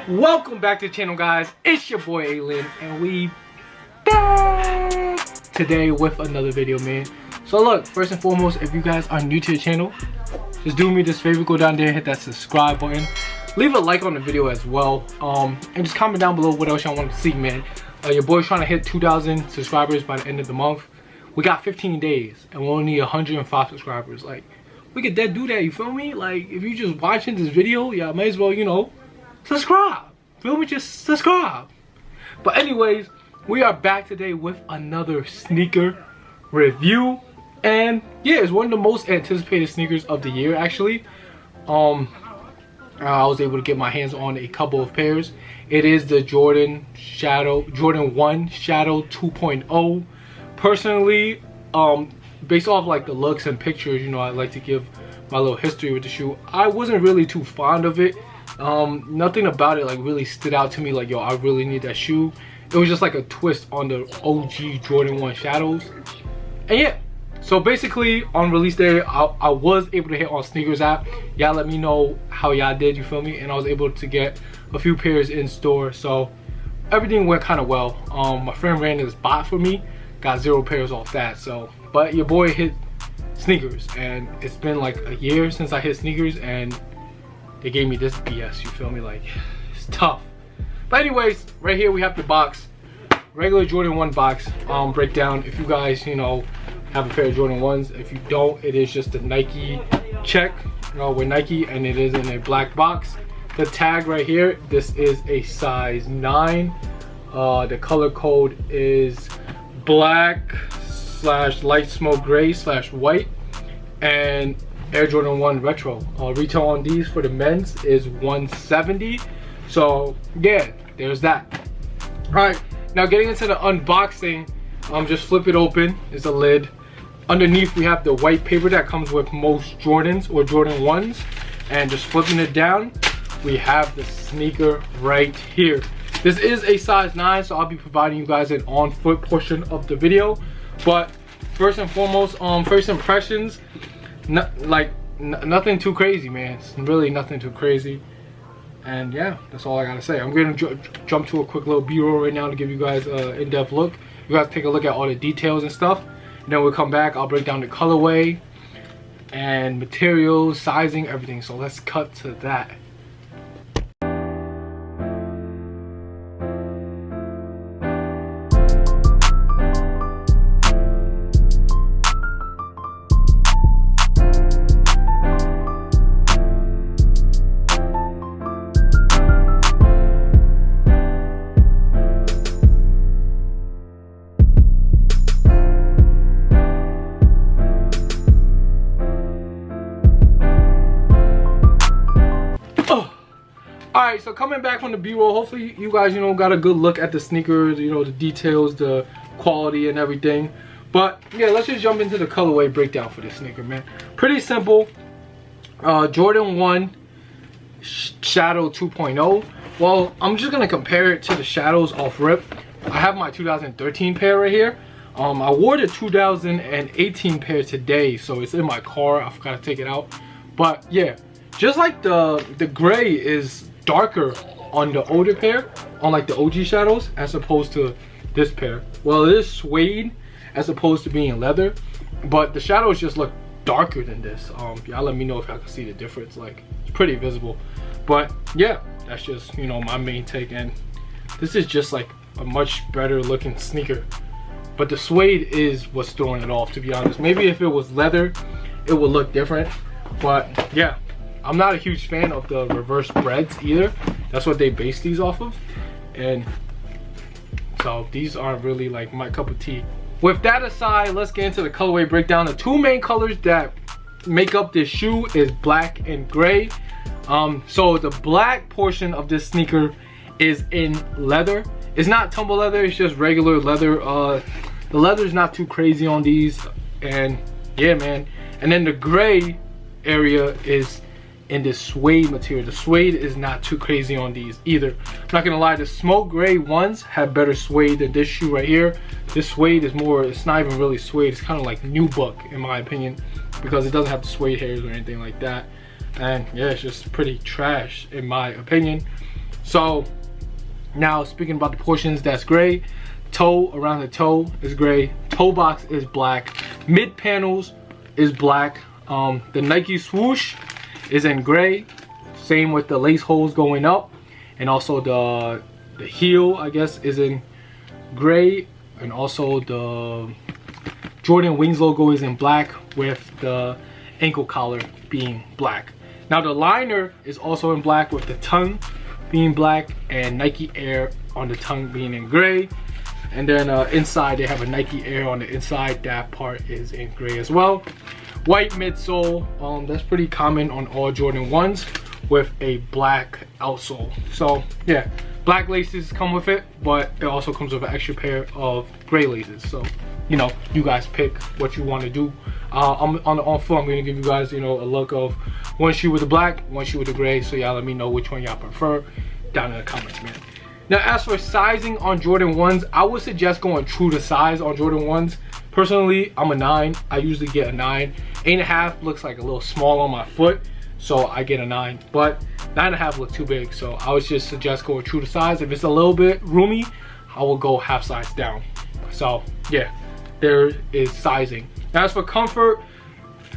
Welcome back to the channel, guys. It's your boy ALin, and we back today with another video, man. So look, first and foremost, if you guys are new to the channel, just do me this favor, go down there, hit that subscribe button, leave a like on the video as well, and just comment down below what else y'all want to see, man. Your boy's trying to hit 2,000 subscribers by the end of the month. We got 15 days and we only need 105 subscribers. Like, we could dead do that, you feel me? Like, if you just watching this video, y'all might as well, you know, subscribe. Feel me? Just subscribe. But anyways, we are back today with another sneaker review. And yeah, it's one of the most anticipated sneakers of the year, actually. I was able to get my hands on a couple of pairs. It is the Jordan 1 Shadow 2.0. Personally, based off like the looks and pictures, you know, I like to give my little history with the shoe. I wasn't really too fond of it. Nothing about it like really stood out to me like, yo, I really need that shoe. It was just like a twist on the OG Jordan 1 Shadows. And yeah, so basically on release day, I was able to hit on Sneakers app. Y'all let me know how y'all did, you feel me? And I was able to get a few pairs in store, so everything went kind of well. My friend ran this bot for me, got 0 pairs off that. So but your boy hit Sneakers, and it's been like a year since I hit Sneakers, and they gave me this BS, you feel me? Like, it's tough. But anyways, right here we have the box, regular Jordan 1 box breakdown. If you guys, you know, have a pair of Jordan 1s, if you don't, it is just a Nike check, you know, with Nike, and it is in a black box. The tag right here, this is a size 9. The color code is black / light smoke gray / white, and Air Jordan 1 retro. Retail on these for the men's is $170. So yeah, there's that. All right, now getting into the unboxing, just flip it open. It's a lid. Underneath we have the white paper that comes with most Jordans or Jordan 1s, and just flipping it down, we have the sneaker right here. This is a size 9, so I'll be providing you guys an on foot portion of the video. But first and foremost, first impressions, nothing too crazy, man. It's really nothing too crazy. And yeah, that's all I gotta say. I'm gonna jump to a quick little B-roll right now to give you guys an in-depth look. You guys take a look at all the details and stuff, and then we'll come back. I'll break down the colorway and materials, sizing, everything. So let's cut to that. Alright, so coming back from the B-roll, hopefully you guys, you know, got a good look at the sneakers, you know, the details, the quality and everything. But yeah, let's just jump into the colorway breakdown for this sneaker, man. Pretty simple. Jordan 1 Shadow 2.0. Well, I'm just gonna compare it to the Shadows off rip. I have my 2013 pair right here. I wore the 2018 pair today, so it's in my car. I forgot to take it out. But yeah, just like the gray is darker on the older pair, on like the OG Shadows, as opposed to this pair. Well, it is suede as opposed to being leather, but the Shadows just look darker than this. Y'all let me know if y'all can see the difference. Like, it's pretty visible. But yeah, that's just, you know, my main take. And this is just like a much better looking sneaker, but the suede is what's throwing it off, to be honest. Maybe if it was leather it would look different, but yeah, I'm not a huge fan of the reverse breads either. That's what they base these off of, and so these aren't really like my cup of tea. With that aside, let's get into the colorway breakdown. The two main colors that make up this shoe is black and gray. So the black portion of this sneaker is in leather. It's not tumble leather, it's just regular leather. The leather is not too crazy on these, and yeah, man. And then the gray area is in this suede material. The suede is not too crazy on these either. I'm not gonna lie, the smoke gray ones have better suede than this shoe right here. This suede is more, it's not even really suede, it's kind of like nubuck in my opinion, because it doesn't have the suede hairs or anything like that. And yeah, it's just pretty trash in my opinion. So now speaking about the portions, that's gray. Toe, around the toe is gray. Toe box is black. Mid panels is black. The Nike swoosh is in gray. Same with the lace holes going up, and also the heel, I guess, is in gray, and also the Jordan Wings logo is in black with the ankle collar being black. Now the liner is also in black with the tongue being black and Nike Air on the tongue being in gray. And then inside they have a Nike Air on the inside. That part is in gray as well. White midsole, that's pretty common on all Jordan 1s with a black outsole. So yeah, black laces come with it, but it also comes with an extra pair of gray laces. So, you know, you guys pick what you want to do. On foot, I'm going to give you guys, you know, a look of one shoe with the black, one shoe with the gray. So y'all let me know which one y'all prefer down in the comments, man. Now, as for sizing on Jordan 1s, I would suggest going true to size on Jordan 1s. Personally, I'm a 9. I usually get a 9. 8.5 looks like a little small on my foot, so I get a 9. But 9.5 look too big, so I would just suggest going true to size. If it's a little bit roomy, I will go half size down. So yeah, there is sizing. Now, as for comfort,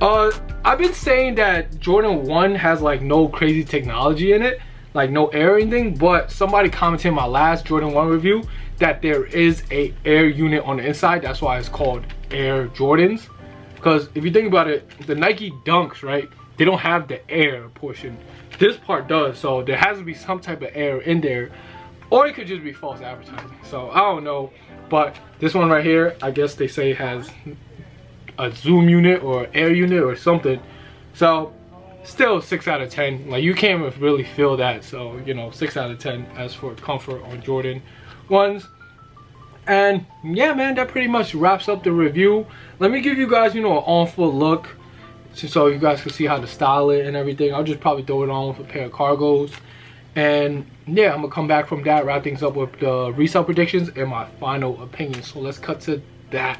I've been saying that Jordan 1 has like no crazy technology in it, like no air or anything, but somebody commented in my last Jordan 1 review that there is a air unit on the inside. That's why it's called Air Jordans. Because if you think about it, the Nike Dunks, right, they don't have the air portion. This part does, so there has to be some type of air in there, or it could just be false advertising. So I don't know, but this one right here, I guess they say has a zoom unit or air unit or something. So still 6 out of 10. Like, you can't really feel that. So, you know, 6 out of 10 as for comfort on Jordan 1s. And yeah, man, that pretty much wraps up the review. Let me give you guys, you know, an on-foot look so you guys can see how to style it and everything. I'll just probably throw it on with a pair of cargos. And yeah, I'm gonna come back from that, wrap things up with the resale predictions and my final opinion. So let's cut to that.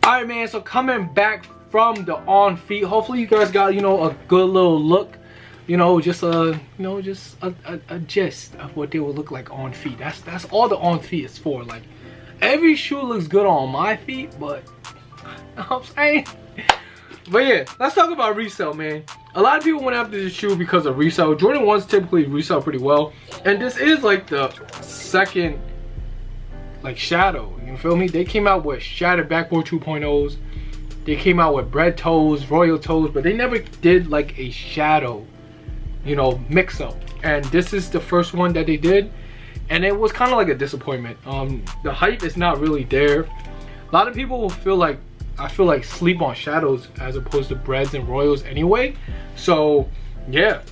Alright, man, so coming back from the on feet, hopefully you guys got, you know, a good little look, you know, just a gist of what they will look like on feet. That's all the on feet is for. Like, every shoe looks good on my feet, but you know what I'm saying? But yeah, let's talk about resale, man. A lot of people went after this shoe because of resale. Jordan 1s typically resell pretty well, and this is like the second like shadow, you feel me? They came out with shattered backboard 2.0s, they came out with bread toes, royal toes, but they never did like a shadow, you know, mix up. And this is the first one that they did, and it was kind of like a disappointment. The hype is not really there. A lot of people will feel like, I feel like, sleep on shadows as opposed to breads and royals anyway. So yeah,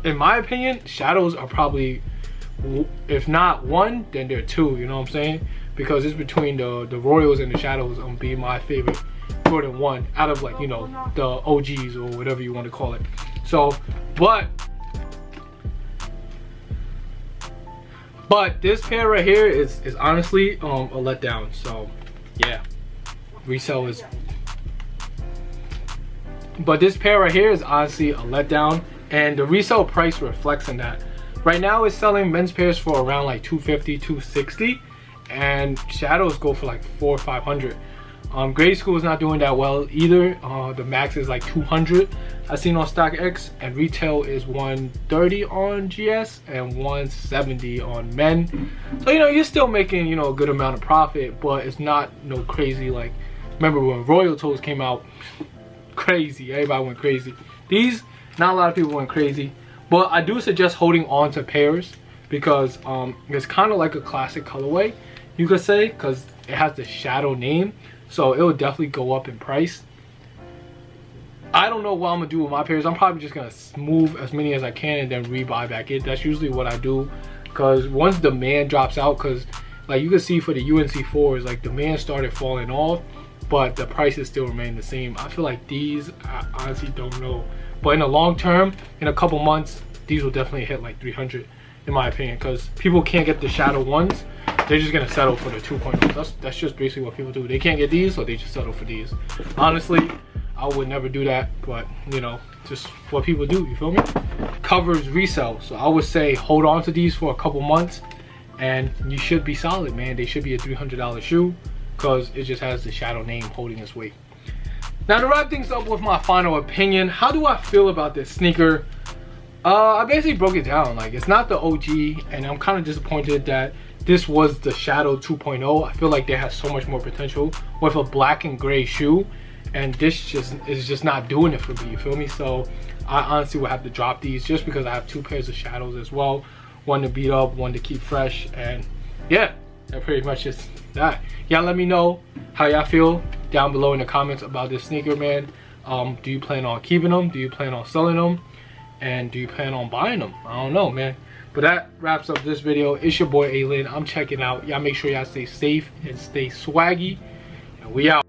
in my opinion, shadows are probably, if not one, then they're two, you know what I'm saying? Because it's between the royals and the shadows being my favorite Jordan 1 out of, like, you know, the OGs or whatever you want to call it. So but this pair right here is honestly a letdown. So yeah, resale is, but this pair right here is honestly a letdown, and the resale price reflects in that. Right now it's selling men's pairs for around like $250, $260, and shadows go for like $400 or $500. Grade school is not doing that well either. The max is like 200 I seen on StockX, and retail is 130 on GS and 170 on men. So, you know, you're still making, you know, a good amount of profit, but it's not no crazy. Like, remember when royal toes came out, crazy, everybody went crazy. These, not a lot of people went crazy, but I do suggest holding on to pairs because it's kind of like a classic colorway, you could say, because it has the shadow name, so it will definitely go up in price. I don't know what I'm gonna do with my pairs. I'm probably just gonna move as many as I can and then rebuy back in. That's usually what I do. because once demand drops out, because like you can see for the UNC4s, like demand started falling off, but the prices still remain the same. I feel like these, I honestly don't know, but in the long term, in a couple months, these will definitely hit like 300 in my opinion, because people can't get the shadow ones. They're just gonna settle for the 2.0. That's just basically what people do. They can't get these, so they just settle for these. Honestly, I would never do that, but you know, just what people do, you feel me? Covers resell, so I would say hold on to these for a couple months and you should be solid, man. They should be a $300 shoe because it just has the shadow name holding its weight. Now to wrap things up with my final opinion, how do I feel about this sneaker? I basically broke it down. Like, it's not the OG, and I'm kind of disappointed that this was the Shadow 2.0. I feel like they have so much more potential with a black and gray shoe, and this just is just not doing it for me, you feel me? So I honestly would have to drop these just because I have 2 pairs of Shadows as well. One to beat up, one to keep fresh, and yeah, that pretty much is that. Y'all let me know how y'all feel down below in the comments about this sneaker, man. Do you plan on keeping them? Do you plan on selling them? And do you plan on buying them? I don't know, man. But that wraps up this video. It's your boy ALin. I'm checking out. Y'all make sure y'all stay safe and stay swaggy. And we out.